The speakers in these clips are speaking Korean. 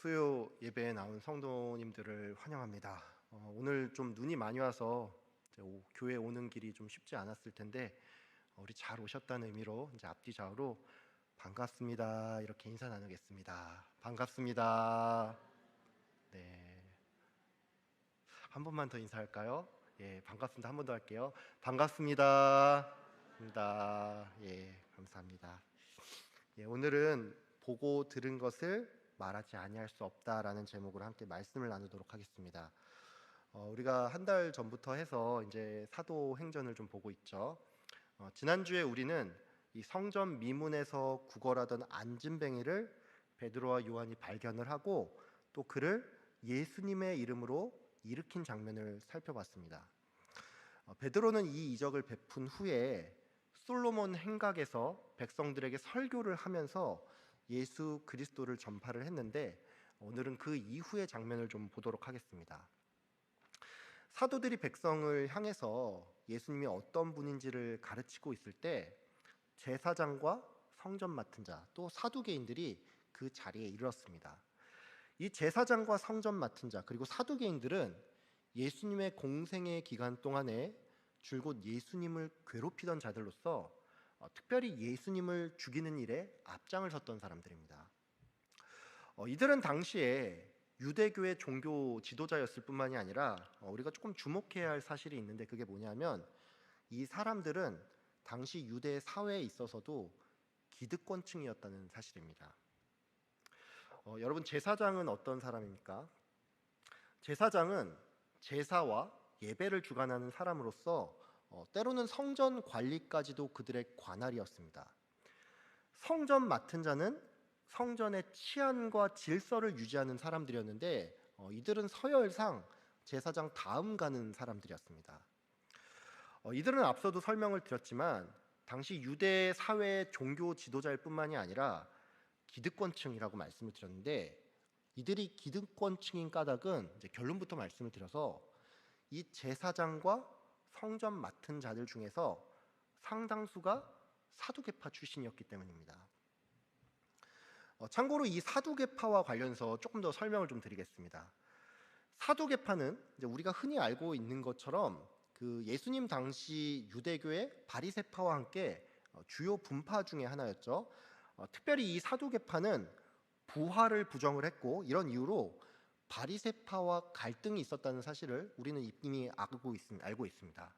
수요 예배에 나온 성도님들을 환영합니다. 오늘 좀 눈이 많이 와서 이제 교회 오는 길이 좀 쉽지 않았을 텐데 우리 잘 오셨다는 의미로 이제 앞뒤 좌우로 반갑습니다 이렇게 인사 나누겠습니다. 반갑습니다. 네, 한 번만 더 인사할까요? 예, 반갑습니다. 한 번 더 할게요. 반갑습니다. 반갑습니다. 예, 감사합니다. 예, 오늘은 보고 들은 것을 말하지 아니할 수 없다라는 제목으로 함께 말씀을 나누도록 하겠습니다. 우리가 한 달 전부터 해서 이제 사도행전을 좀 보고 있죠. 지난주에 우리는 이 성전 미문에서 구걸하던 안진뱅이를 베드로와 요한이 발견을 하고 또 그를 예수님의 이름으로 일으킨 장면을 살펴봤습니다. 베드로는 이 이적을 베푼 후에 솔로몬 행각에서 백성들에게 설교를 하면서 예수 그리스도를 전파를 했는데 오늘은 그 이후의 장면을 좀 보도록 하겠습니다. 사도들이 백성을 향해서 예수님이 어떤 분인지를 가르치고 있을 때 제사장과 성전 맡은 자 또 사두개인들이 그 자리에 이르렀습니다. 이 제사장과 성전 맡은 자 그리고 사두개인들은 예수님의 공생의 기간 동안에 줄곧 예수님을 괴롭히던 자들로서 특별히 예수님을 죽이는 일에 앞장을 섰던 사람들입니다. 이들은 당시에 유대교의 종교 지도자였을 뿐만이 아니라 우리가 조금 주목해야 할 사실이 있는데 그게 뭐냐면 이 사람들은 당시 유대 사회에 있어서도 기득권층이었다는 사실입니다. 여러분, 제사장은 어떤 사람입니까? 제사장은 제사와 예배를 주관하는 사람으로서 때로는 성전 관리까지도 그들의 관할이었습니다. 성전 맡은 자는 성전의 치안과 질서를 유지하는 사람들이었는데 이들은 서열상 제사장 다음 가는 사람들이었습니다. 이들은 앞서도 설명을 드렸지만 당시 유대 사회의 종교 지도자일 뿐만이 아니라 기득권층이라고 말씀을 드렸는데 이들이 기득권층인 까닭은 이제 결론부터 말씀을 드려서 이 제사장과 성전 맡은 자들 중에서 상당수가 사두개파 출신이었기 때문입니다. 참고로 이 사두개파와 관련해서 조금 더 설명을 좀 드리겠습니다. 사두개파는 이제 우리가 흔히 알고 있는 것처럼 그 예수님 당시 유대교의 바리새파와 함께 주요 분파 중에 하나였죠. 특별히 이 사두개파는 부활을 부정을 했고 이런 이유로 바리새파와 갈등이 있었다는 사실을 우리는 이미 알고 있습니다.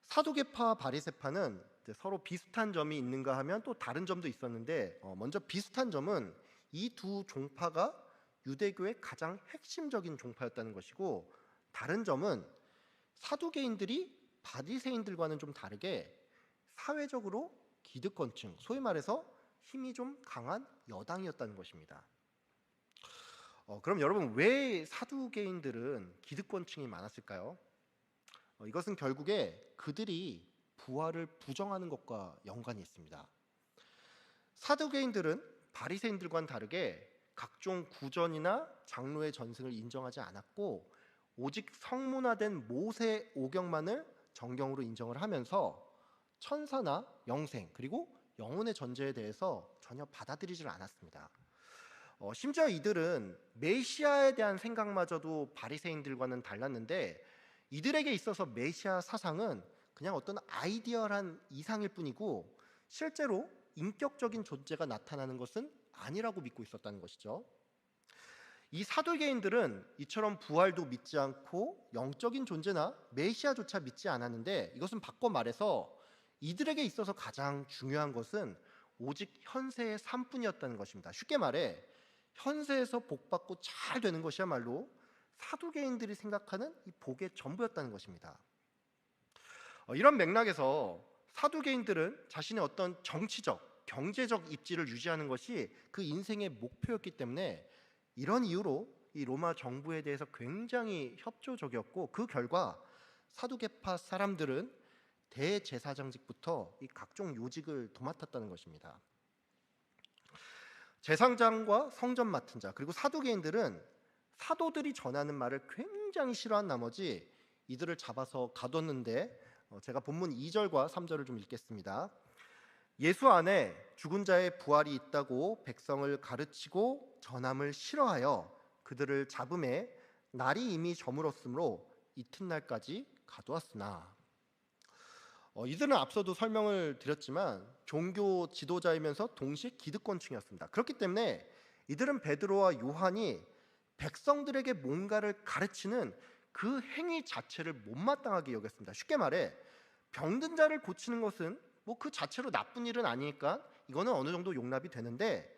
사두개파, 바리새파는 서로 비슷한 점이 있는가 하면 또 다른 점도 있었는데 먼저 비슷한 점은 이 두 종파가 유대교의 가장 핵심적인 종파였다는 것이고 다른 점은 사두개인들이 바리새인들과는 좀 다르게 사회적으로 기득권층, 소위 말해서 힘이 좀 강한 여당이었다는 것입니다. 그럼 여러분 왜 사두개인들은 기득권층이 많았을까요? 이것은 결국에 그들이 부활을 부정하는 것과 연관이 있습니다. 사두개인들은 바리새인들과는 다르게 각종 구전이나 장로의 전승을 인정하지 않았고 오직 성문화된 모세 오경만을 정경으로 인정을 하면서 천사나 영생 그리고 영혼의 존재에 대해서 전혀 받아들이질 않았습니다. 심지어 이들은 메시아에 대한 생각마저도 바리새인들과는 달랐는데 이들에게 있어서 메시아 사상은 그냥 어떤 아이디얼한 이상일 뿐이고 실제로 인격적인 존재가 나타나는 것은 아니라고 믿고 있었다는 것이죠. 이 사두개인들은 이처럼 부활도 믿지 않고 영적인 존재나 메시아조차 믿지 않았는데 이것은 바꿔 말해서 이들에게 있어서 가장 중요한 것은 오직 현세의 삶뿐이었다는 것입니다. 쉽게 말해 현세에서 복받고 잘 되는 것이야말로 사두개인들이 생각하는 이 복의 전부였다는 것입니다. 이런 맥락에서 사두개인들은 자신의 어떤 정치적, 경제적 입지를 유지하는 것이 그 인생의 목표였기 때문에 이런 이유로 이 로마 정부에 대해서 굉장히 협조적이었고 그 결과 사두개파 사람들은 대제사장직부터 이 각종 요직을 도맡았다는 것입니다. 제사장과 성전 맡은 자 그리고 사두개인들은 사도들이 전하는 말을 굉장히 싫어한 나머지 이들을 잡아서 가뒀는데 제가 본문 2절과 3절을 좀 읽겠습니다. 예수 안에 죽은 자의 부활이 있다고 백성을 가르치고 전함을 싫어하여 그들을 잡음에 날이 이미 저물었으므로 이튿날까지 가두었으나, 이들은 앞서도 설명을 드렸지만 종교 지도자이면서 동시에 기득권층이었습니다. 그렇기 때문에 이들은 베드로와 요한이 백성들에게 뭔가를 가르치는 그 행위 자체를 못마땅하게 여겼습니다. 쉽게 말해 병든 자를 고치는 것은 뭐 그 자체로 나쁜 일은 아니니까 이거는 어느 정도 용납이 되는데,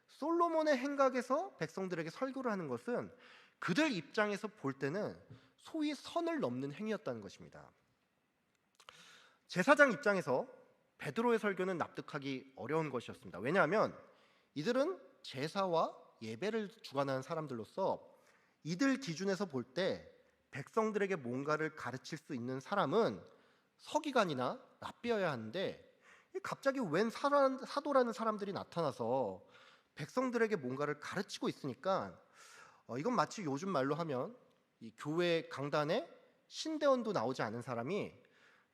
솔로몬의 행각에서 백성들에게 설교를 하는 것은 그들 입장에서 볼 때는 소위 선을 넘는 행위였다는 것입니다. 제사장 입장에서 베드로의 설교는 납득하기 어려운 것이었습니다. 왜냐하면 이들은 제사와 예배를 주관하는 사람들로서 이들 기준에서 볼 때 백성들에게 뭔가를 가르칠 수 있는 사람은 서기관이나 랍비여야 하는데, 갑자기 웬 사도라는 사람들이 나타나서 백성들에게 뭔가를 가르치고 있으니까 이건 마치 요즘 말로 하면 이 교회 강단에 신대원도 나오지 않은 사람이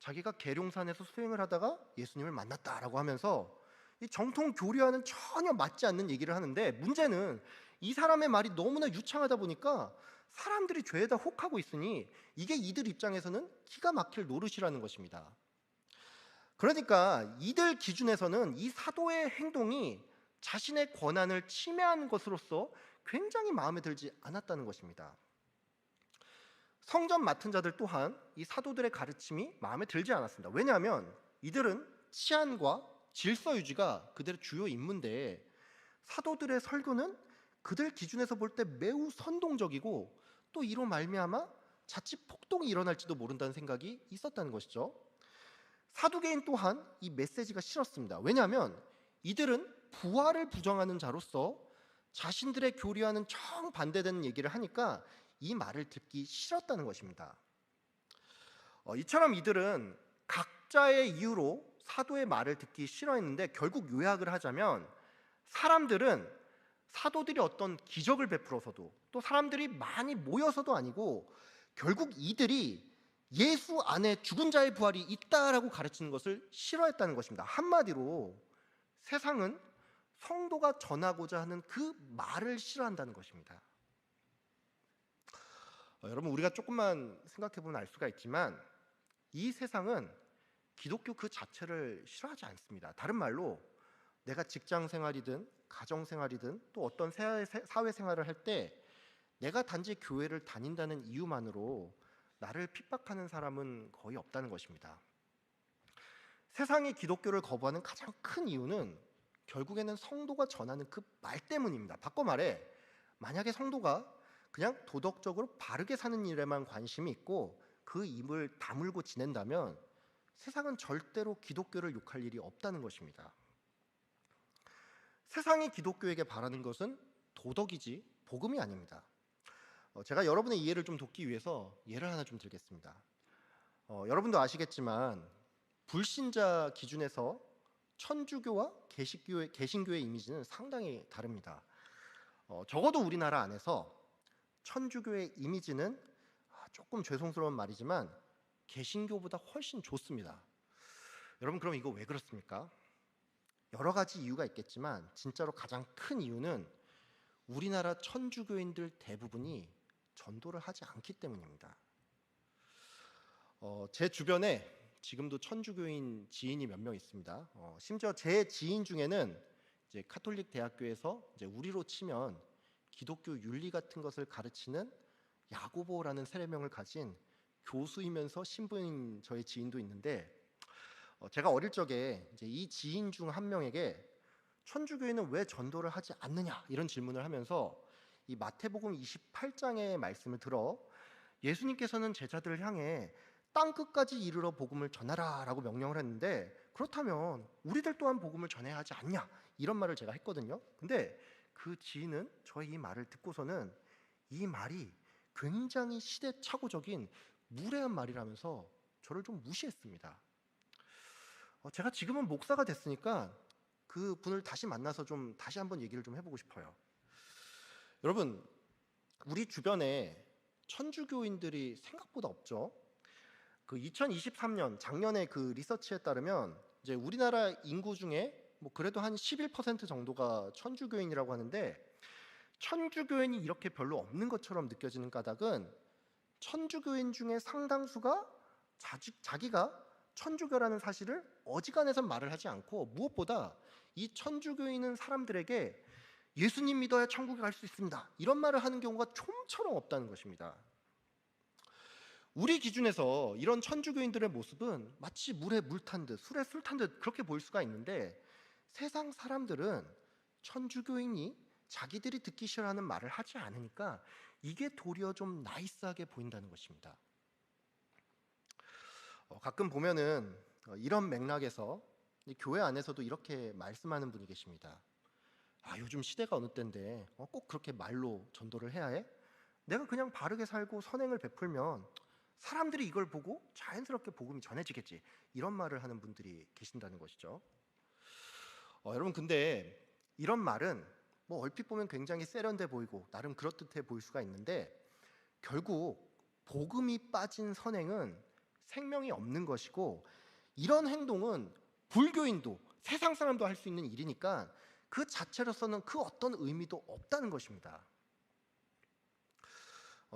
자기가 계룡산에서 수행을 하다가 예수님을 만났다라고 하면서 이 정통 교리와는 전혀 맞지 않는 얘기를 하는데, 문제는 이 사람의 말이 너무나 유창하다 보니까 사람들이 죄에다 혹하고 있으니 이게 이들 입장에서는 기가 막힐 노릇이라는 것입니다. 그러니까 이들 기준에서는 이 사도의 행동이 자신의 권한을 침해한 것으로서 굉장히 마음에 들지 않았다는 것입니다. 성전 맡은 자들 또한 이 사도들의 가르침이 마음에 들지 않았습니다. 왜냐하면 이들은 치안과 질서 유지가 그들의 주요 임무인데, 사도들의 설교는 그들 기준에서 볼 때 매우 선동적이고 또 이로 말미암아 자칫 폭동이 일어날지도 모른다는 생각이 있었다는 것이죠. 사두개인 또한 이 메시지가 싫었습니다. 왜냐하면 이들은 부활을 부정하는 자로서 자신들의 교리와는 정반대되는 얘기를 하니까 이 말을 듣기 싫었다는 것입니다. 이처럼 이들은 각자의 이유로 사도의 말을 듣기 싫어했는데, 결국 요약을 하자면 사람들은 사도들이 어떤 기적을 베풀어서도 또 사람들이 많이 모여서도 아니고 결국 이들이 예수 안에 죽은 자의 부활이 있다라고 가르치는 것을 싫어했다는 것입니다. 한마디로 세상은 성도가 전하고자 하는 그 말을 싫어한다는 것입니다. 여러분, 우리가 조금만 생각해보면 알 수가 있지만 이 세상은 기독교 그 자체를 싫어하지 않습니다. 다른 말로 내가 직장 생활이든 가정 생활이든 또 어떤 사회 생활을 할 때 내가 단지 교회를 다닌다는 이유만으로 나를 핍박하는 사람은 거의 없다는 것입니다. 세상이 기독교를 거부하는 가장 큰 이유는 결국에는 성도가 전하는 그 말 때문입니다. 바꿔 말해, 만약에 성도가 그냥 도덕적으로 바르게 사는 일에만 관심이 있고 그 입을 다물고 지낸다면 세상은 절대로 기독교를 욕할 일이 없다는 것입니다. 세상이 기독교에게 바라는 것은 도덕이지 복음이 아닙니다. 제가 여러분의 이해를 좀 돕기 위해서 예를 하나 좀 들겠습니다. 여러분도 아시겠지만 불신자 기준에서 천주교와 개신교의 이미지는 상당히 다릅니다. 적어도 우리나라 안에서 천주교의 이미지는 조금 죄송스러운 말이지만 개신교보다 훨씬 좋습니다. 여러분, 그럼 이거 왜 그렇습니까? 여러 가지 이유가 있겠지만 진짜로 가장 큰 이유는 우리나라 천주교인들 대부분이 전도를 하지 않기 때문입니다. 제 주변에 지금도 천주교인 지인이 몇 명 있습니다. 심지어 제 지인 중에는 이제 카톨릭 대학교에서 이제 우리로 치면 기독교 윤리 같은 것을 가르치는 야고보라는 세례명을 가진 교수이면서 신부인 저의 지인도 있는데, 제가 어릴 적에 이제 이 지인 중 한 명에게 천주교인은 왜 전도를 하지 않느냐 이런 질문을 하면서 이 마태복음 28장의 말씀을 들어 예수님께서는 제자들을 향해 땅 끝까지 이르러 복음을 전하라라고 명령을 했는데, 그렇다면 우리들 또한 복음을 전해야 하지 않냐 이런 말을 제가 했거든요. 근데 그 지인은 저의 이 말을 듣고서는 이 말이 굉장히 시대착오적인 무례한 말이라면서 저를 좀 무시했습니다. 제가 지금은 목사가 됐으니까 그 분을 다시 만나서 좀 다시 한번 얘기를 좀 해보고 싶어요. 여러분, 우리 주변에 천주교인들이 생각보다 없죠. 그 2023년 작년에 그 리서치에 따르면 이제 우리나라 인구 중에 뭐 그래도 한 11% 정도가 천주교인이라고 하는데, 천주교인이 이렇게 별로 없는 것처럼 느껴지는 까닭은 천주교인 중에 상당수가 자기가 천주교라는 사실을 어지간해서 말을 하지 않고, 무엇보다 이 천주교인은 사람들에게 예수님 믿어야 천국에 갈 수 있습니다, 이런 말을 하는 경우가 좀처럼 없다는 것입니다. 우리 기준에서 이런 천주교인들의 모습은 마치 물에 물 탄 듯, 술에 술 탄 듯 그렇게 보일 수가 있는데, 세상 사람들은 천주교인이 자기들이 듣기 싫어하는 말을 하지 않으니까 이게 도리어 좀 나이스하게 보인다는 것입니다. 가끔 보면은 이런 맥락에서 교회 안에서도 이렇게 말씀하는 분이 계십니다. 요즘 시대가 어느 때인데 꼭 그렇게 말로 전도를 해야 해? 내가 그냥 바르게 살고 선행을 베풀면 사람들이 이걸 보고 자연스럽게 복음이 전해지겠지, 이런 말을 하는 분들이 계신다는 것이죠. 여러분, 근데 이런 말은 뭐 얼핏 보면 굉장히 세련돼 보이고 나름 그럴듯해 보일 수가 있는데, 결국 복음이 빠진 선행은 생명이 없는 것이고, 이런 행동은 불교인도 세상 사람도 할 수 있는 일이니까 그 자체로서는 그 어떤 의미도 없다는 것입니다.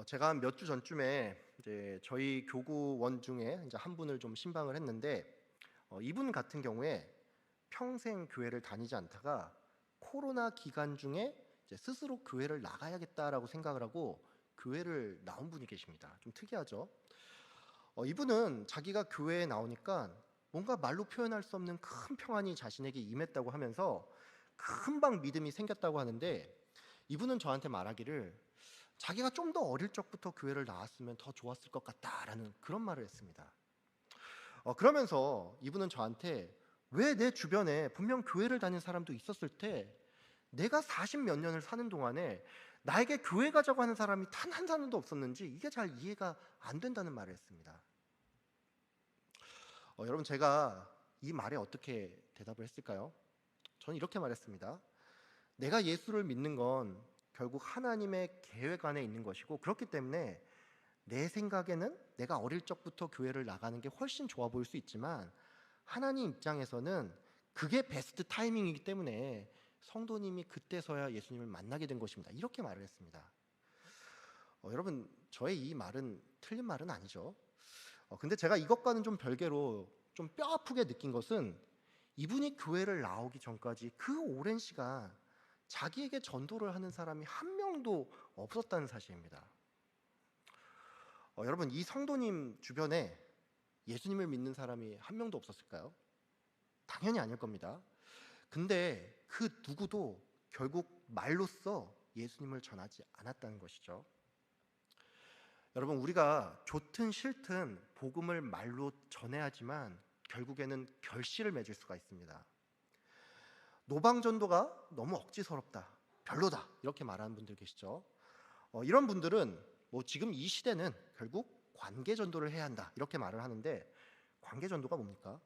제가 한 몇 주 전쯤에 이제 저희 교구원 중에 이제 한 분을 좀 신방을 했는데, 이분 같은 경우에 평생 교회를 다니지 않다가 코로나 기간 중에 이제 스스로 교회를 나가야겠다라고 생각을 하고 교회를 나온 분이 계십니다. 좀 특이하죠? 이분은 자기가 교회에 나오니까 뭔가 말로 표현할 수 없는 큰 평안이 자신에게 임했다고 하면서 금방 믿음이 생겼다고 하는데, 이분은 저한테 말하기를 자기가 좀 더 어릴 적부터 교회를 나왔으면 더 좋았을 것 같다라는 그런 말을 했습니다. 그러면서 이분은 저한테, 왜 내 주변에 분명 교회를 다닌 사람도 있었을 때 내가 40 몇 년을 사는 동안에 나에게 교회 가자고 하는 사람이 단 한 사람도 없었는지 이게 잘 이해가 안 된다는 말을 했습니다. 여러분, 제가 이 말에 어떻게 대답을 했을까요? 저는 이렇게 말했습니다. 내가 예수를 믿는 건 결국 하나님의 계획 안에 있는 것이고, 그렇기 때문에 내 생각에는 내가 어릴 적부터 교회를 나가는 게 훨씬 좋아 보일 수 있지만, 하나님 입장에서는 그게 베스트 타이밍이기 때문에 성도님이 그때서야 예수님을 만나게 된 것입니다, 이렇게 말을 했습니다. 여러분, 저의 이 말은 틀린 말은 아니죠. 근데 제가 이것과는 좀 별개로 좀 뼈 아프게 느낀 것은, 이분이 교회를 나오기 전까지 그 오랜 시간 자기에게 전도를 하는 사람이 한 명도 없었다는 사실입니다. 여러분, 이 성도님 주변에 예수님을 믿는 사람이 한 명도 없었을까요? 당연히 아닐 겁니다. 근데 그 누구도 결국 말로써 예수님을 전하지 않았다는 것이죠. 여러분, 우리가 좋든 싫든 복음을 말로 전해야지만 결국에는 결실을 맺을 수가 있습니다. 노방전도가 너무 억지스럽다, 별로다, 이렇게 말하는 분들 계시죠. 이런 분들은 뭐 지금 이 시대는 결국 관계전도를 해야 한다, 이렇게 말을 하는데, 관계전도가 뭡니까?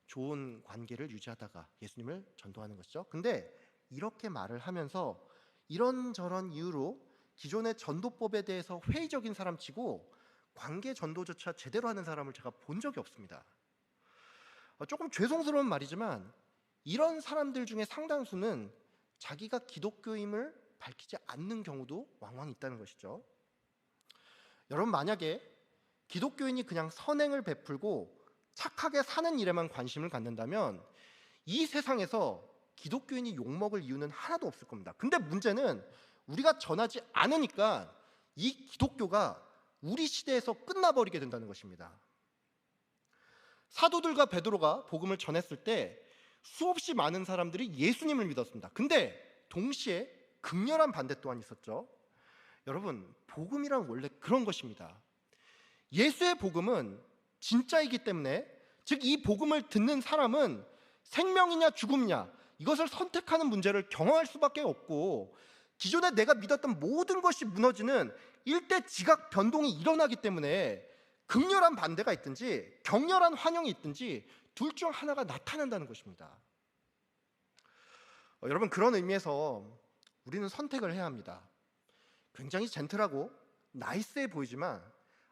좋은 관계를 유지하다가 예수님을 전도하는 것이죠. 근데 이렇게 말을 하면서 이런저런 이유로 기존의 전도법에 대해서 회의적인 사람 치고 관계전도조차 제대로 하는 사람을 제가 본 적이 없습니다. 조금 죄송스러운 말이지만 이런 사람들 중에 상당수는 자기가 기독교임을 밝히지 않는 경우도 왕왕 있다는 것이죠. 여러분, 만약에 기독교인이 그냥 선행을 베풀고 착하게 사는 일에만 관심을 갖는다면 이 세상에서 기독교인이 욕먹을 이유는 하나도 없을 겁니다. 근데 문제는 우리가 전하지 않으니까 이 기독교가 우리 시대에서 끝나버리게 된다는 것입니다. 사도들과 베드로가 복음을 전했을 때 수없이 많은 사람들이 예수님을 믿었습니다. 근데 동시에 극렬한 반대 또한 있었죠. 여러분, 복음이란 원래 그런 것입니다. 예수의 복음은 진짜이기 때문에, 즉 이 복음을 듣는 사람은 생명이냐 죽음이냐 이것을 선택하는 문제를 경험할 수밖에 없고, 기존에 내가 믿었던 모든 것이 무너지는 일대지각 변동이 일어나기 때문에 극렬한 반대가 있든지 격렬한 환영이 있든지 둘 중 하나가 나타난다는 것입니다. 여러분, 그런 의미에서 우리는 선택을 해야 합니다. 굉장히 젠틀하고 나이스해 보이지만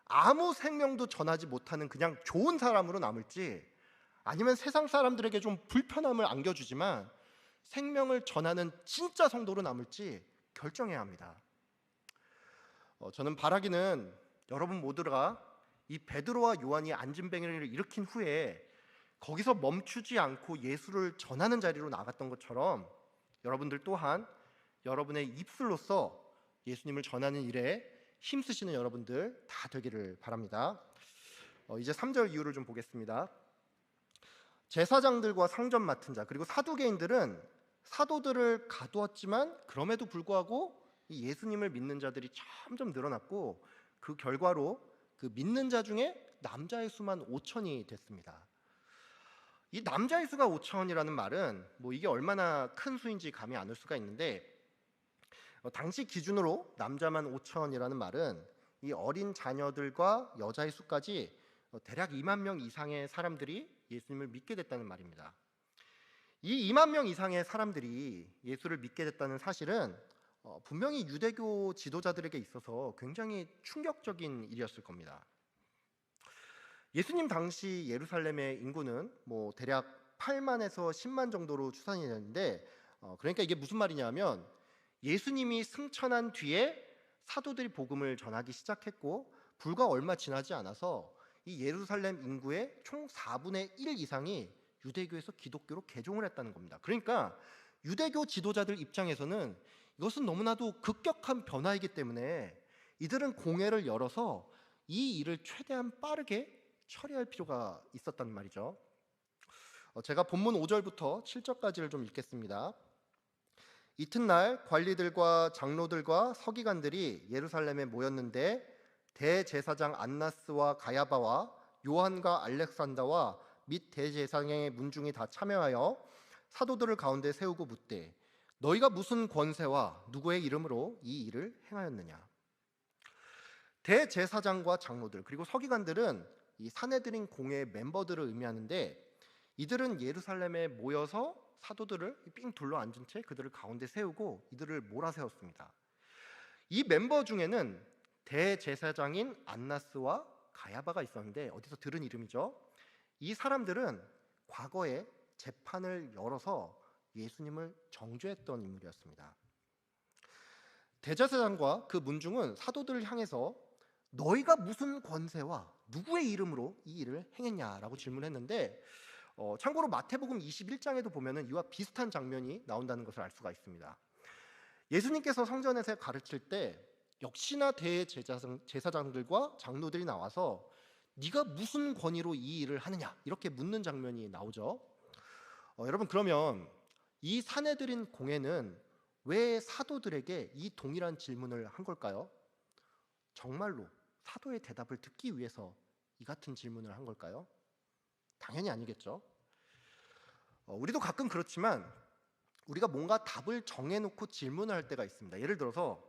아무 생명도 전하지 못하는 그냥 좋은 사람으로 남을지, 아니면 세상 사람들에게 좀 불편함을 안겨주지만 생명을 전하는 진짜 성도로 남을지 결정해야 합니다. 저는 바라기는 여러분 모두가 이 베드로와 요한이 안진뱅이를 일으킨 후에 거기서 멈추지 않고 예수를 전하는 자리로 나갔던 것처럼 여러분들 또한 여러분의 입술로서 예수님을 전하는 일에 힘쓰시는 여러분들 다 되기를 바랍니다. 이제 3절 이유를 좀 보겠습니다. 제사장들과 상점 맡은 자 그리고 사두개인들은 사도들을 가두었지만 그럼에도 불구하고 이 예수님을 믿는 자들이 점점 늘어났고 그 결과로 그 믿는 자 중에 남자의 수만 5천이 됐습니다. 이 남자의 수가 5천이라는 말은 뭐 이게 얼마나 큰 수인지 감이 안 올 수가 있는데 당시 기준으로 남자만 5천이라는 말은 이 어린 자녀들과 여자의 수까지 대략 2만 명 이상의 사람들이 예수님을 믿게 됐다는 말입니다. 이 2만 명 이상의 사람들이 예수를 믿게 됐다는 사실은 분명히 유대교 지도자들에게 있어서 굉장히 충격적인 일이었을 겁니다. 예수님 당시 예루살렘의 인구는 뭐 대략 8만에서 10만 정도로 추산이 되는데 그러니까 이게 무슨 말이냐면 예수님이 승천한 뒤에 사도들이 복음을 전하기 시작했고 불과 얼마 지나지 않아서 이 예루살렘 인구의 총 4분의 1 이상이 유대교에서 기독교로 개종을 했다는 겁니다. 그러니까 유대교 지도자들 입장에서는 이것은 너무나도 급격한 변화이기 때문에 이들은 공회를 열어서 이 일을 최대한 빠르게 처리할 필요가 있었단 말이죠. 제가 본문 5절부터 7절까지를 좀 읽겠습니다. 이튿날 관리들과 장로들과 서기관들이 예루살렘에 모였는데 대제사장 안나스와 가야바와 요한과 알렉산더와 및 대제사장의 문중이 다 참여하여 사도들을 가운데 세우고 묻되 너희가 무슨 권세와 누구의 이름으로 이 일을 행하였느냐. 대제사장과 장로들 그리고 서기관들은 이 산헤드린 공회의 멤버들을 의미하는데 이들은 예루살렘에 모여서 사도들을 삥 둘러 앉은 채 그들을 가운데 세우고 이들을 몰아세웠습니다. 이 멤버 중에는 대제사장인 안나스와 가야바가 있었는데 어디서 들은 이름이죠. 이 사람들은 과거에 재판을 열어서 예수님을 정죄했던 인물이었습니다. 대제사장과 그 문중은 사도들을 향해서 너희가 무슨 권세와 누구의 이름으로 이 일을 행했냐라고 질문했는데 참고로 마태복음 21장에도 보면은 이와 비슷한 장면이 나온다는 것을 알 수가 있습니다. 예수님께서 성전에서 가르칠 때 역시나 대제사장들과 장로들이 나와서 네가 무슨 권위로 이 일을 하느냐 이렇게 묻는 장면이 나오죠. 여러분 그러면 이 산헤드린 공회는 왜 사도들에게 이 동일한 질문을 한 걸까요? 정말로 사도의 대답을 듣기 위해서 이 같은 질문을 한 걸까요? 당연히 아니겠죠. 우리도 가끔 그렇지만 우리가 뭔가 답을 정해놓고 질문을 할 때가 있습니다. 예를 들어서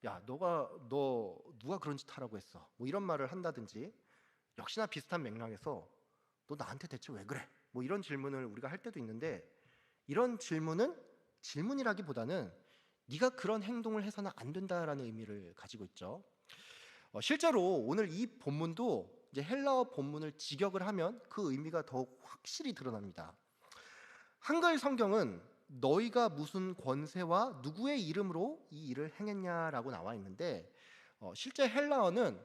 야 너 누가 그런 짓 하라고 했어 뭐 이런 말을 한다든지 역시나 비슷한 맥락에서 너 나한테 대체 왜 그래 뭐 이런 질문을 우리가 할 때도 있는데 이런 질문은 질문이라기보다는 네가 그런 행동을 해서는 안 된다라는 의미를 가지고 있죠. 실제로 오늘 이 본문도 이제 헬라어 본문을 직역을 하면 그 의미가 더욱 확실히 드러납니다. 한글 성경은 너희가 무슨 권세와 누구의 이름으로 이 일을 행했냐라고 나와 있는데 실제 헬라어는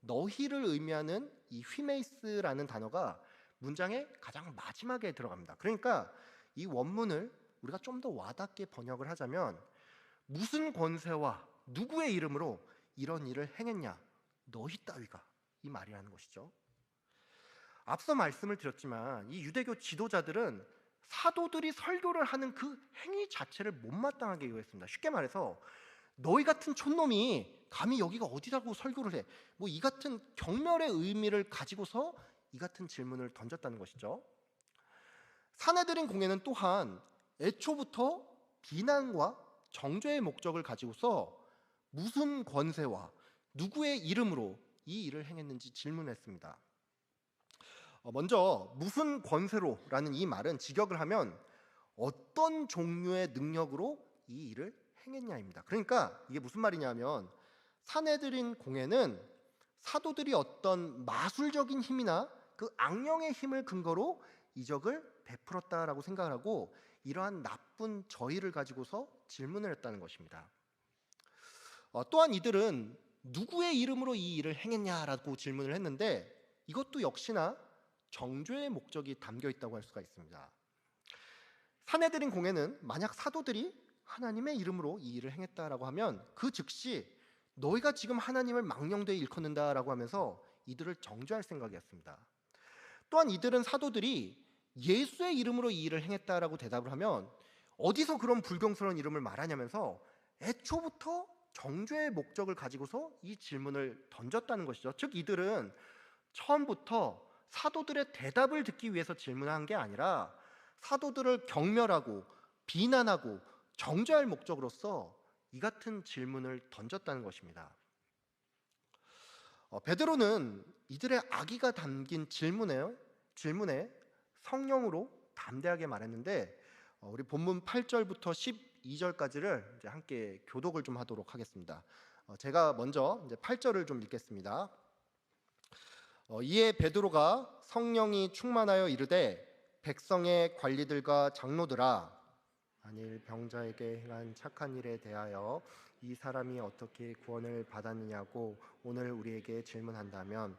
너희를 의미하는 이 휘메이스라는 단어가 문장의 가장 마지막에 들어갑니다. 그러니까 이 원문을 우리가 좀 더 와닿게 번역을 하자면 무슨 권세와 누구의 이름으로 이런 일을 행했냐 너희 따위가 이 말이라는 것이죠. 앞서 말씀을 드렸지만 이 유대교 지도자들은 사도들이 설교를 하는 그 행위 자체를 못마땅하게 여겼습니다. 쉽게 말해서 너희 같은 촌놈이 감히 여기가 어디라고 설교를 해 뭐 이 같은 경멸의 의미를 가지고서 이 같은 질문을 던졌다는 것이죠. 산헤드린 공회는 또한 애초부터 비난과 정죄의 목적을 가지고서 무슨 권세와 누구의 이름으로 이 일을 행했는지 질문했습니다. 먼저 무슨 권세로라는 이 말은 직역을 하면 어떤 종류의 능력으로 이 일을 행했냐입니다. 그러니까 이게 무슨 말이냐면 산헤드린 공회는 사도들이 어떤 마술적인 힘이나 그 악령의 힘을 근거로 이적을 베풀었다라고 생각을 하고 이러한 나쁜 저희를 가지고서 질문을 했다는 것입니다. 또한 이들은 누구의 이름으로 이 일을 행했냐라고 질문을 했는데 이것도 역시나 정죄의 목적이 담겨 있다고 할 수가 있습니다. 사내들인 공회는 만약 사도들이 하나님의 이름으로 이 일을 행했다라고 하면 그 즉시 너희가 지금 하나님을 망령되이 일컫는다라고 하면서 이들을 정죄할 생각이었습니다. 또한 이들은 사도들이 예수의 이름으로 이 일을 행했다라고 대답을 하면 어디서 그런 불경스러운 이름을 말하냐면서 애초부터 정죄의 목적을 가지고서 이 질문을 던졌다는 것이죠. 즉 이들은 처음부터 사도들의 대답을 듣기 위해서 질문한 게 아니라 사도들을 경멸하고 비난하고 정죄할 목적으로서 이 같은 질문을 던졌다는 것입니다. 베드로는 이들의 악의가 담긴 질문에 성령으로 담대하게 말했는데 우리 본문 8절부터 12절까지를 이제 함께 교독을 좀 하도록 하겠습니다. 제가 먼저 이제 8절을 좀 읽겠습니다. 이에 베드로가 성령이 충만하여 이르되 백성의 관리들과 장로들아 만일 병자에게 행한 착한 일에 대하여 이 사람이 어떻게 구원을 받았느냐고 오늘 우리에게 질문한다면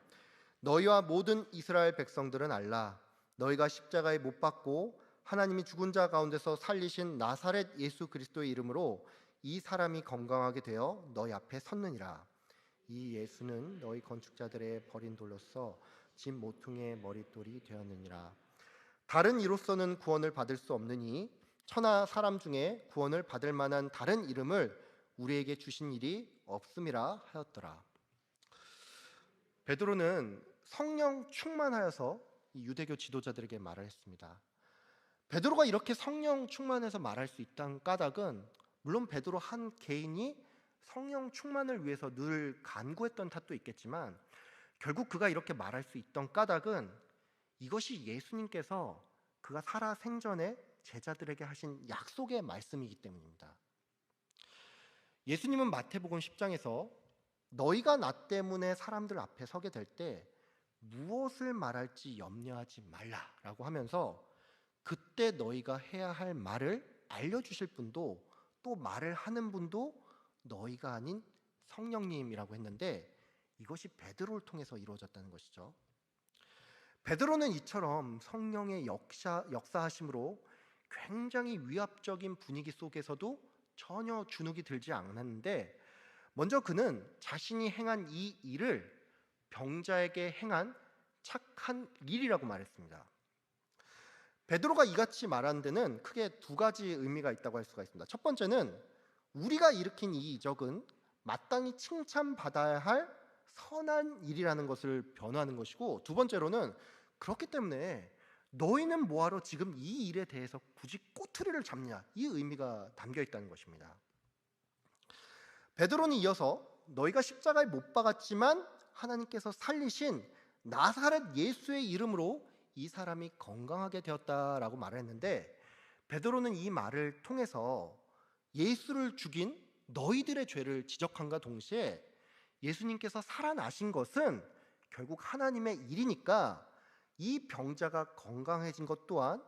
너희와 모든 이스라엘 백성들은 알라. 너희가 십자가에 못 박고 하나님이 죽은 자 가운데서 살리신 나사렛 예수 그리스도의 이름으로 이 사람이 건강하게 되어 너희 앞에 섰느니라. 이 예수는 너희 건축자들의 버린 돌로서 집 모퉁이의 머릿돌이 되었느니라. 다른 이로서는 구원을 받을 수 없느니 천하 사람 중에 구원을 받을 만한 다른 이름을 우리에게 주신 일이 없음이라 하였더라. 베드로는 성령 충만하여서 이 유대교 지도자들에게 말을 했습니다. 베드로가 이렇게 성령 충만해서 말할 수 있다는 까닭은 물론 베드로 한 개인이 성령 충만을 위해서 늘 간구했던 탓도 있겠지만 결국 그가 이렇게 말할 수 있던 까닭은 이것이 예수님께서 그가 살아 생전에 제자들에게 하신 약속의 말씀이기 때문입니다. 예수님은 마태복음 10장에서 너희가 나 때문에 사람들 앞에 서게 될 때 무엇을 말할지 염려하지 말라라고 하면서 그때 너희가 해야 할 말을 알려주실 분도 또 말을 하는 분도 너희가 아닌 성령님이라고 했는데 이것이 베드로를 통해서 이루어졌다는 것이죠. 베드로는 이처럼 성령의 역사하심으로 굉장히 위압적인 분위기 속에서도 전혀 주눅이 들지 않았는데 먼저 그는 자신이 행한 이 일을 병자에게 행한 착한 일이라고 말했습니다. 베드로가 이같이 말한 데는 크게 두 가지 의미가 있다고 할 수가 있습니다. 첫 번째는 우리가 일으킨 이 이적은 마땅히 칭찬받아야 할 선한 일이라는 것을 변호하는 것이고 두 번째로는 그렇기 때문에 너희는 뭐하러 지금 이 일에 대해서 굳이 꼬투리를 잡냐 이 의미가 담겨 있다는 것입니다. 베드로는 이어서 너희가 십자가에 못 박았지만 하나님께서 살리신 나사렛 예수의 이름으로 이 사람이 건강하게 되었다라고 말을 했는데 베드로는 이 말을 통해서 예수를 죽인 너희들의 죄를 지적함과 동시에 예수님께서 살아나신 것은 결국 하나님의 일이니까 이 병자가 건강해진 것 또한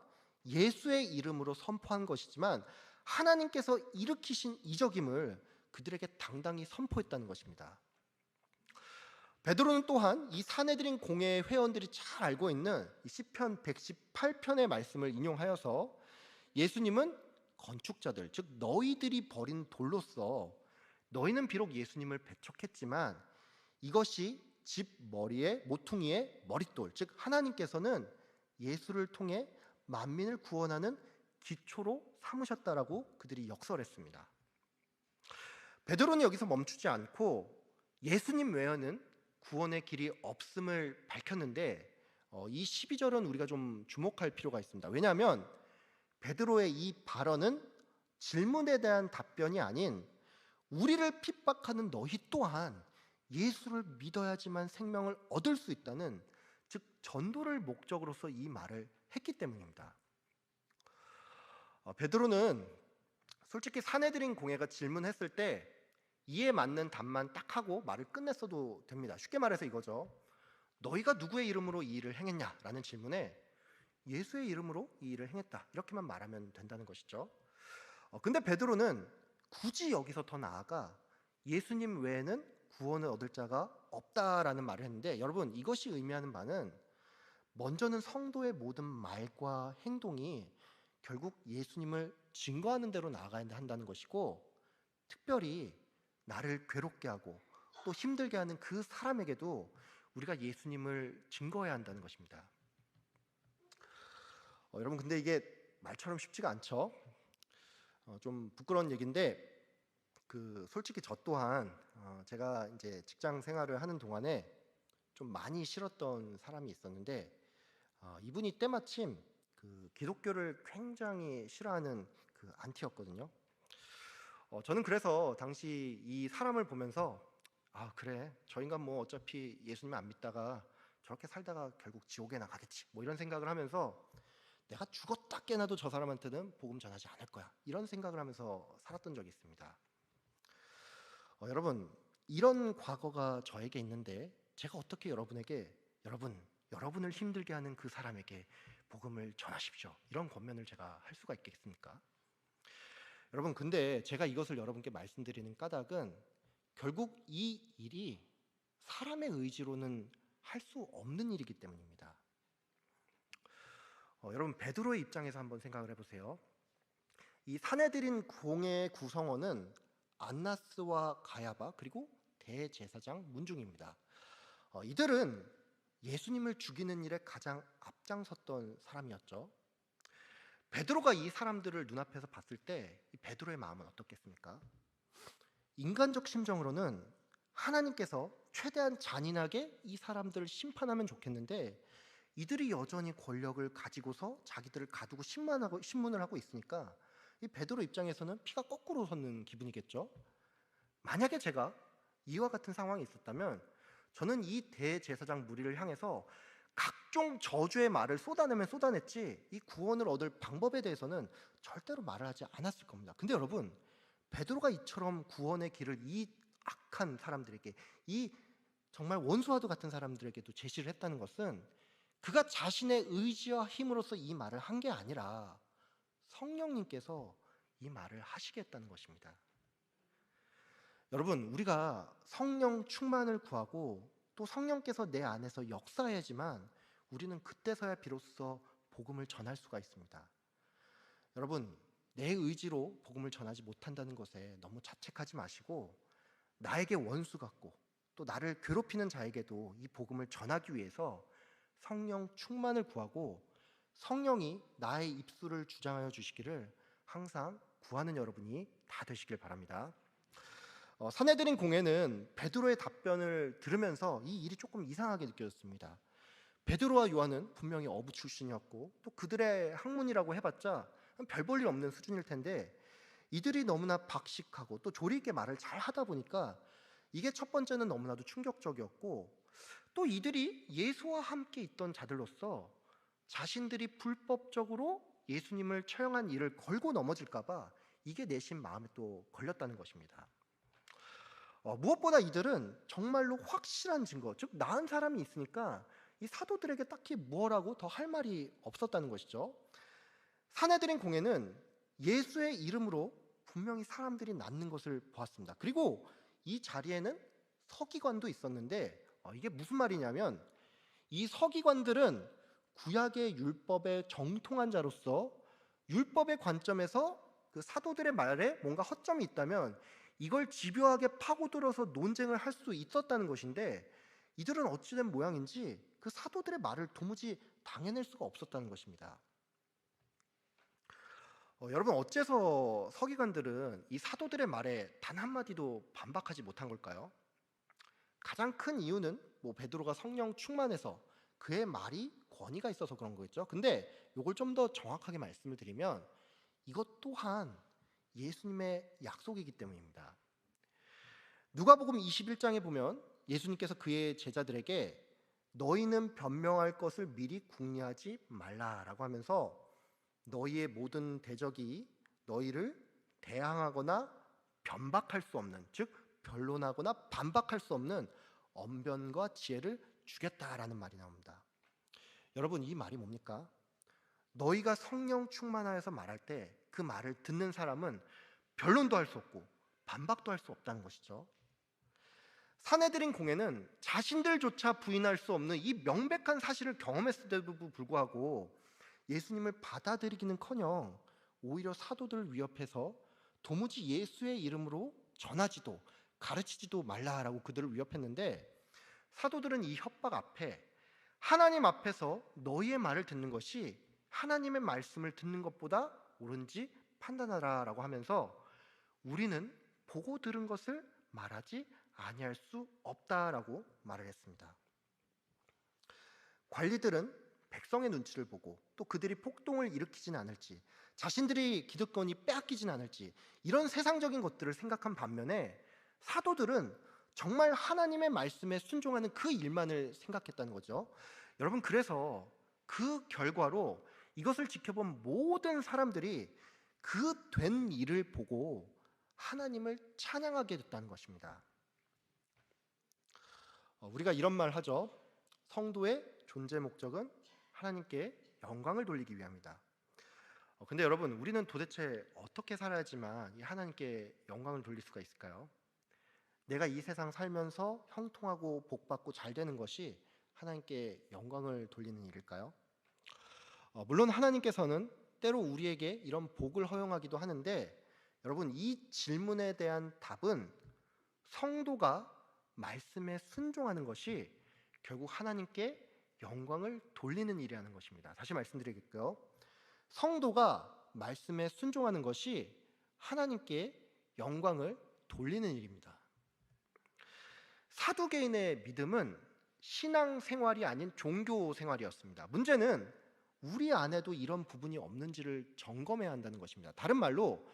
예수의 이름으로 선포한 것이지만 하나님께서 일으키신 이적임을 그들에게 당당히 선포했다는 것입니다. 베드로는 또한 이 사내들인 공회의 회원들이 잘 알고 있는 시편 118편의 말씀을 인용하여서 예수님은 건축자들, 즉 너희들이 버린 돌로서 너희는 비록 예수님을 배척했지만 이것이 집 머리에 모퉁이의 머릿돌, 즉 하나님께서는 예수를 통해 만민을 구원하는 기초로 삼으셨다라고 그들이 역설했습니다. 베드로는 여기서 멈추지 않고 예수님 외에는 구원의 길이 없음을 밝혔는데 이 12절은 우리가 좀 주목할 필요가 있습니다. 왜냐하면 베드로의 이 발언은 질문에 대한 답변이 아닌 우리를 핍박하는 너희 또한 예수를 믿어야지만 생명을 얻을 수 있다는 즉 전도를 목적으로서 이 말을 했기 때문입니다. 베드로는 솔직히 사내들인 공회가 질문했을 때 이에 맞는 답만 딱 하고 말을 끝냈어도 됩니다. 쉽게 말해서 이거죠. 너희가 누구의 이름으로 이 일을 행했냐라는 질문에 예수의 이름으로 이 일을 행했다, 이렇게만 말하면 된다는 것이죠. 근데 베드로는 굳이 여기서 더 나아가 예수님 외에는 구원을 얻을 자가 없다라는 말을 했는데, 여러분, 이것이 의미하는 바는 먼저는 성도의 모든 말과 행동이 결국 예수님을 증거하는 대로 나아가야 한다는 것이고, 특별히 나를 괴롭게 하고 또 힘들게 하는 그 사람에게도 우리가 예수님을 증거해야 한다는 것입니다. 여러분, 근데 이게 말처럼 쉽지가 않죠. 좀 부끄러운 얘기인데, 솔직히 저 또한 제가 이제 직장 생활을 하는 동안에 좀 많이 싫었던 사람이 있었는데, 이분이 때마침 기독교를 굉장히 싫어하는 안티였거든요. 저는 그래서 당시 이 사람을 보면서, 아, 그래, 저 인간 뭐 어차피 예수님 안 믿다가 저렇게 살다가 결국 지옥에 나가겠지, 뭐 이런 생각을 하면서 내가 죽었다 깨나도 저 사람한테는 복음 전하지 않을 거야, 이런 생각을 하면서 살았던 적이 있습니다. 여러분, 이런 과거가 저에게 있는데 제가 어떻게 여러분을 힘들게 하는 그 사람에게 복음을 전하십시오, 이런 권면을 제가 할 수가 있겠습니까? 여러분, 근데 제가 이것을 여러분께 말씀드리는 까닭은 결국 이 일이 사람의 의지로는 할 수 없는 일이기 때문입니다. 여러분, 베드로의 입장에서 한번 생각을 해보세요. 이 사내들인 공의 구성원은 안나스와 가야바 그리고 대제사장 문중입니다. 이들은 예수님을 죽이는 일에 가장 앞장섰던 사람이었죠. 베드로가 이 사람들을 눈앞에서 봤을 때 이 베드로의 마음은 어떻겠습니까? 인간적 심정으로는 하나님께서 최대한 잔인하게 이 사람들을 심판하면 좋겠는데, 이들이 여전히 권력을 가지고서 자기들을 가두고 신문을 하고 있으니까 이 베드로 입장에서는 피가 거꾸로 솟는 기분이겠죠. 만약에 제가 이와 같은 상황이 있었다면 저는 이 대제사장 무리를 향해서 각종 저주의 말을 쏟아내면 쏟아냈지 이 구원을 얻을 방법에 대해서는 절대로 말을 하지 않았을 겁니다. 근데 여러분, 베드로가 이처럼 구원의 길을 이 악한 사람들에게, 이 정말 원수와도 같은 사람들에게도 제시를 했다는 것은 그가 자신의 의지와 힘으로써 이 말을 한 게 아니라 성령님께서 이 말을 하시겠다는 것입니다. 여러분, 우리가 성령 충만을 구하고 또 성령께서 내 안에서 역사해야지만 우리는 그때서야 비로소 복음을 전할 수가 있습니다. 여러분, 내 의지로 복음을 전하지 못한다는 것에 너무 자책하지 마시고, 나에게 원수 같고 또 나를 괴롭히는 자에게도 이 복음을 전하기 위해서 성령 충만을 구하고 성령이 나의 입술을 주장하여 주시기를 항상 구하는 여러분이 다 되시길 바랍니다. 사내들인 공회는 베드로의 답변을 들으면서 이 일이 조금 이상하게 느껴졌습니다. 베드로와 요한은 분명히 어부 출신이었고 또 그들의 학문이라고 해봤자 별 볼 일 없는 수준일 텐데, 이들이 너무나 박식하고 또 조리 있게 말을 잘 하다 보니까 이게 첫 번째는 너무나도 충격적이었고, 또 이들이 예수와 함께 있던 자들로서 자신들이 불법적으로 예수님을 처형한 일을 걸고 넘어질까 봐 이게 내심 마음에 또 걸렸다는 것입니다. 무엇보다 이들은 정말로 확실한 증거, 즉 나은 사람이 있으니까 이 사도들에게 딱히 뭐라고 더 할 말이 없었다는 것이죠. 사내들인 공회는 예수의 이름으로 분명히 사람들이 낫는 것을 보았습니다. 그리고 이 자리에는 서기관도 있었는데, 이게 무슨 말이냐면 이 서기관들은 구약의 율법에 정통한 자로서 율법의 관점에서 그 사도들의 말에 뭔가 허점이 있다면 이걸 집요하게 파고들어서 논쟁을 할 수 있었다는 것인데, 이들은 어찌된 모양인지 그 사도들의 말을 도무지 당해낼 수가 없었다는 것입니다. 여러분, 어째서 서기관들은 이 사도들의 말에 단 한마디도 반박하지 못한 걸까요? 가장 큰 이유는 베드로가 성령 충만해서 그의 말이 권위가 있어서 그런 거겠죠. 근데 이걸 좀 더 정확하게 말씀을 드리면 이것 또한 예수님의 약속이기 때문입니다. 누가복음 21장에 보면 예수님께서 그의 제자들에게 너희는 변명할 것을 미리 궁리하지 말라라고 하면서 너희의 모든 대적이 너희를 대항하거나 변박할 수 없는, 즉 변론하거나 반박할 수 없는 언변과 지혜를 주겠다라는 말이 나옵니다. 여러분, 이 말이 뭡니까? 너희가 성령 충만하여서 말할 때 그 말을 듣는 사람은 변론도 할 수 없고 반박도 할 수 없다는 것이죠. 사내들인 공회는 자신들조차 부인할 수 없는 이 명백한 사실을 경험했음에도 불구하고 예수님을 받아들이기는커녕 오히려 사도들을 위협해서 도무지 예수의 이름으로 전하지도 가르치지도 말라라고 그들을 위협했는데, 사도들은 이 협박 앞에 하나님 앞에서 너희의 말을 듣는 것이 하나님의 말씀을 듣는 것보다 옳은지 판단하라라고 하면서 우리는 보고 들은 것을 말하지 아니할 수 없다라고 말을 했습니다. 관리들은 백성의 눈치를 보고 또 그들이 폭동을 일으키지는 않을지, 자신들이 기득권이 빼앗기지는 않을지 이런 세상적인 것들을 생각한 반면에 사도들은 정말 하나님의 말씀에 순종하는 그 일만을 생각했다는 거죠. 여러분, 그래서 그 결과로 이것을 지켜본 모든 사람들이 그 된 일을 보고 하나님을 찬양하게 됐다는 것입니다. 우리가 이런 말 하죠. 성도의 존재 목적은 하나님께 영광을 돌리기 위함이다. 근데 여러분, 우리는 도대체 어떻게 살아야지만 이 하나님께 영광을 돌릴 수가 있을까요? 내가 이 세상 살면서 형통하고 복받고 잘 되는 것이 하나님께 영광을 돌리는 일일까요? 물론 하나님께서는 때로 우리에게 이런 복을 허용하기도 하는데, 여러분, 이 질문에 대한 답은 성도가 말씀에 순종하는 것이 결국 하나님께 영광을 돌리는 일이라는 것입니다. 다시 말씀드리겠고요. 성도가 말씀에 순종하는 것이 하나님께 영광을 돌리는 일입니다. 사두개인의 믿음은 신앙생활이 아닌 종교생활이었습니다. 문제는 우리 안에도 이런 부분이 없는지를 점검해야 한다는 것입니다. 다른 말로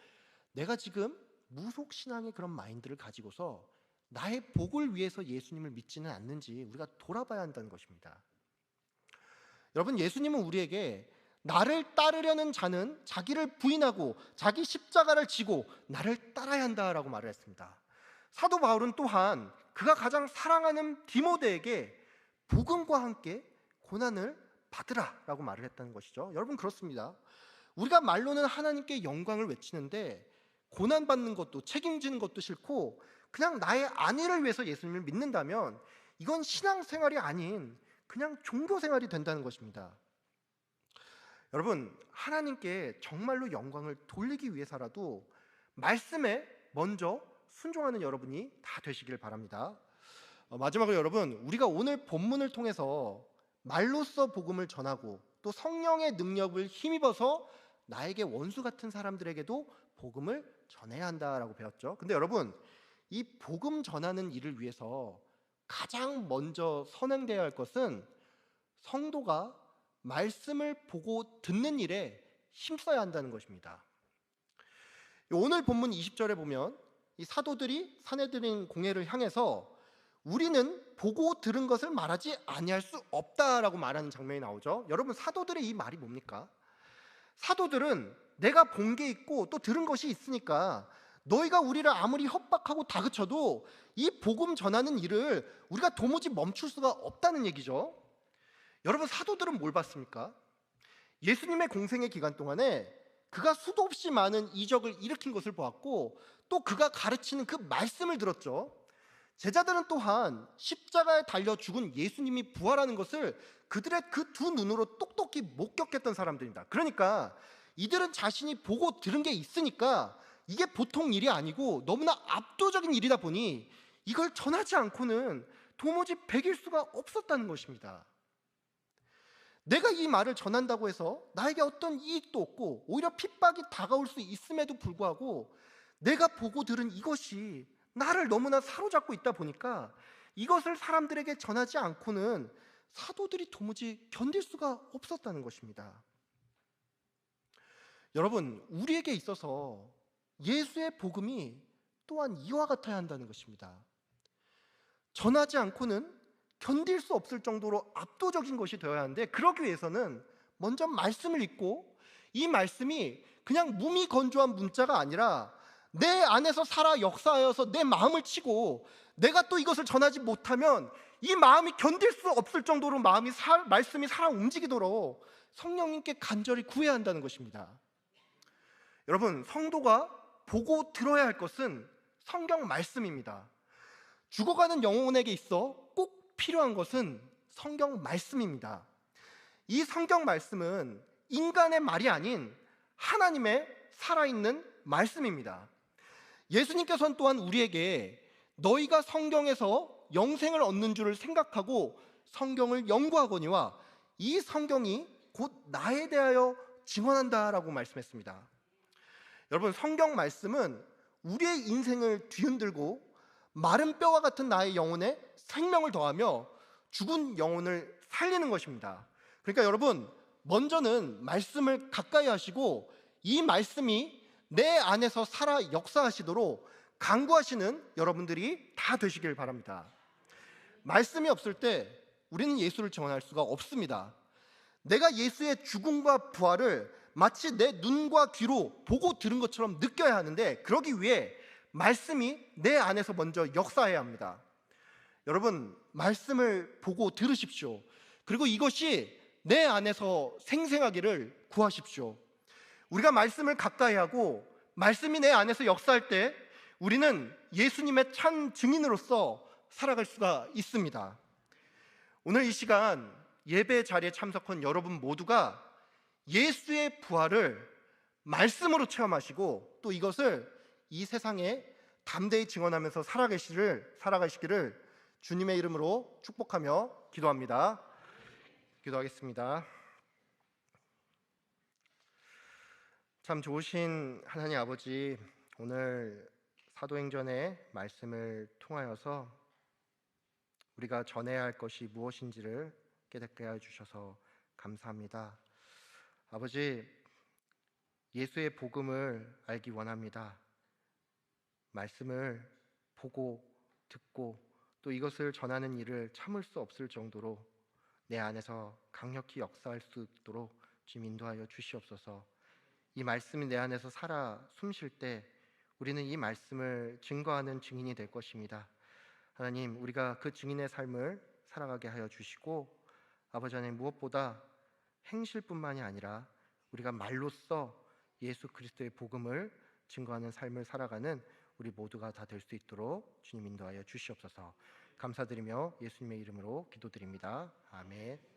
내가 지금 무속신앙의 그런 마인드를 가지고서 나의 복을 위해서 예수님을 믿지는 않는지 우리가 돌아봐야 한다는 것입니다. 여러분, 예수님은 우리에게 나를 따르려는 자는 자기를 부인하고 자기 십자가를 지고 나를 따라야 한다라고 말을 했습니다. 사도 바울은 또한 그가 가장 사랑하는 디모데에게 복음과 함께 고난을 받으라라고 말을 했다는 것이죠. 여러분, 그렇습니다. 우리가 말로는 하나님께 영광을 외치는데 고난받는 것도 책임지는 것도 싫고 그냥 나의 안위를 위해서 예수님을 믿는다면 이건 신앙생활이 아닌 그냥 종교생활이 된다는 것입니다. 여러분, 하나님께 정말로 영광을 돌리기 위해서라도 말씀에 먼저 순종하는 여러분이 다 되시길 바랍니다. 마지막으로 여러분, 우리가 오늘 본문을 통해서 말로써 복음을 전하고 또 성령의 능력을 힘입어서 나에게 원수 같은 사람들에게도 복음을 전해야 한다라고 배웠죠. 근데 여러분, 이 복음 전하는 일을 위해서 가장 먼저 선행되어야 할 것은 성도가 말씀을 보고 듣는 일에 힘써야 한다는 것입니다. 오늘 본문 20절에 보면 이 사도들이 사내들인 공회를 향해서 우리는 보고 들은 것을 말하지 아니할 수 없다라고 말하는 장면이 나오죠. 여러분, 사도들의 이 말이 뭡니까? 사도들은 내가 본 게 있고 또 들은 것이 있으니까 너희가 우리를 아무리 협박하고 다그쳐도 이 복음 전하는 일을 우리가 도무지 멈출 수가 없다는 얘기죠. 여러분, 사도들은 뭘 봤습니까? 예수님의 공생의 기간 동안에 그가 수도 없이 많은 이적을 일으킨 것을 보았고 또 그가 가르치는 그 말씀을 들었죠. 제자들은 또한 십자가에 달려 죽은 예수님이 부활하는 것을 그들의 그 두 눈으로 똑똑히 목격했던 사람들입니다. 그러니까 이들은 자신이 보고 들은 게 있으니까 이게 보통 일이 아니고 너무나 압도적인 일이다 보니 이걸 전하지 않고는 도무지 배길 수가 없었다는 것입니다. 내가 이 말을 전한다고 해서 나에게 어떤 이익도 없고 오히려 핍박이 다가올 수 있음에도 불구하고 내가 보고 들은 이것이 나를 너무나 사로잡고 있다 보니까 이것을 사람들에게 전하지 않고는 사도들이 도무지 견딜 수가 없었다는 것입니다. 여러분, 우리에게 있어서 예수의 복음이 또한 이와 같아야 한다는 것입니다. 전하지 않고는 견딜 수 없을 정도로 압도적인 것이 되어야 하는데, 그러기 위해서는 먼저 말씀을 읽고 이 말씀이 그냥 무미건조한 문자가 아니라 내 안에서 살아 역사하여서 내 마음을 치고 내가 또 이것을 전하지 못하면 이 마음이 견딜 수 없을 정도로 말씀이 살아 움직이도록 성령님께 간절히 구해야 한다는 것입니다. 여러분, 성도가 보고 들어야 할 것은 성경 말씀입니다. 죽어가는 영혼에게 있어 꼭 필요한 것은 성경 말씀입니다. 이 성경 말씀은 인간의 말이 아닌 하나님의 살아있는 말씀입니다. 예수님께서는 또한 우리에게 너희가 성경에서 영생을 얻는 줄을 생각하고 성경을 연구하거니와 이 성경이 곧 나에 대하여 증언한다라고 말씀했습니다. 여러분, 성경 말씀은 우리의 인생을 뒤흔들고 마른 뼈와 같은 나의 영혼에 생명을 더하며 죽은 영혼을 살리는 것입니다. 그러니까 여러분, 먼저는 말씀을 가까이 하시고 이 말씀이 내 안에서 살아 역사하시도록 간구하시는 여러분들이 다 되시길 바랍니다. 말씀이 없을 때 우리는 예수를 전할 수가 없습니다. 내가 예수의 죽음과 부활을 마치 내 눈과 귀로 보고 들은 것처럼 느껴야 하는데, 그러기 위해 말씀이 내 안에서 먼저 역사해야 합니다. 여러분, 말씀을 보고 들으십시오. 그리고 이것이 내 안에서 생생하기를 구하십시오. 우리가 말씀을 가까이 하고 말씀이 내 안에서 역사할 때 우리는 예수님의 찬 증인으로서 살아갈 수가 있습니다. 오늘 이 시간 예배 자리에 참석한 여러분 모두가 예수의 부활을 말씀으로 체험하시고 또 이것을 이 세상에 담대히 증언하면서 살아가시기를 주님의 이름으로 축복하며 기도합니다. 기도하겠습니다. 참 좋으신 하나님 아버지, 오늘 사도행전의 말씀을 통하여서 우리가 전해야 할 것이 무엇인지를 깨닫게 해주셔서 감사합니다. 아버지, 예수의 복음을 알기 원합니다. 말씀을 보고 듣고 또 이것을 전하는 일을 참을 수 없을 정도로 내 안에서 강력히 역사할 수 있도록 주님 인도하여 주시옵소서. 이 말씀이 내 안에서 살아 숨쉴 때 우리는 이 말씀을 증거하는 증인이 될 것입니다. 하나님, 우리가 그 증인의 삶을 살아가게 하여 주시고, 아버지 하나님, 무엇보다 행실뿐만이 아니라 우리가 말로써 예수 그리스도의 복음을 증거하는 삶을 살아가는 우리 모두가 다 될 수 있도록 주님 인도하여 주시옵소서. 감사드리며 예수님의 이름으로 기도드립니다. 아멘.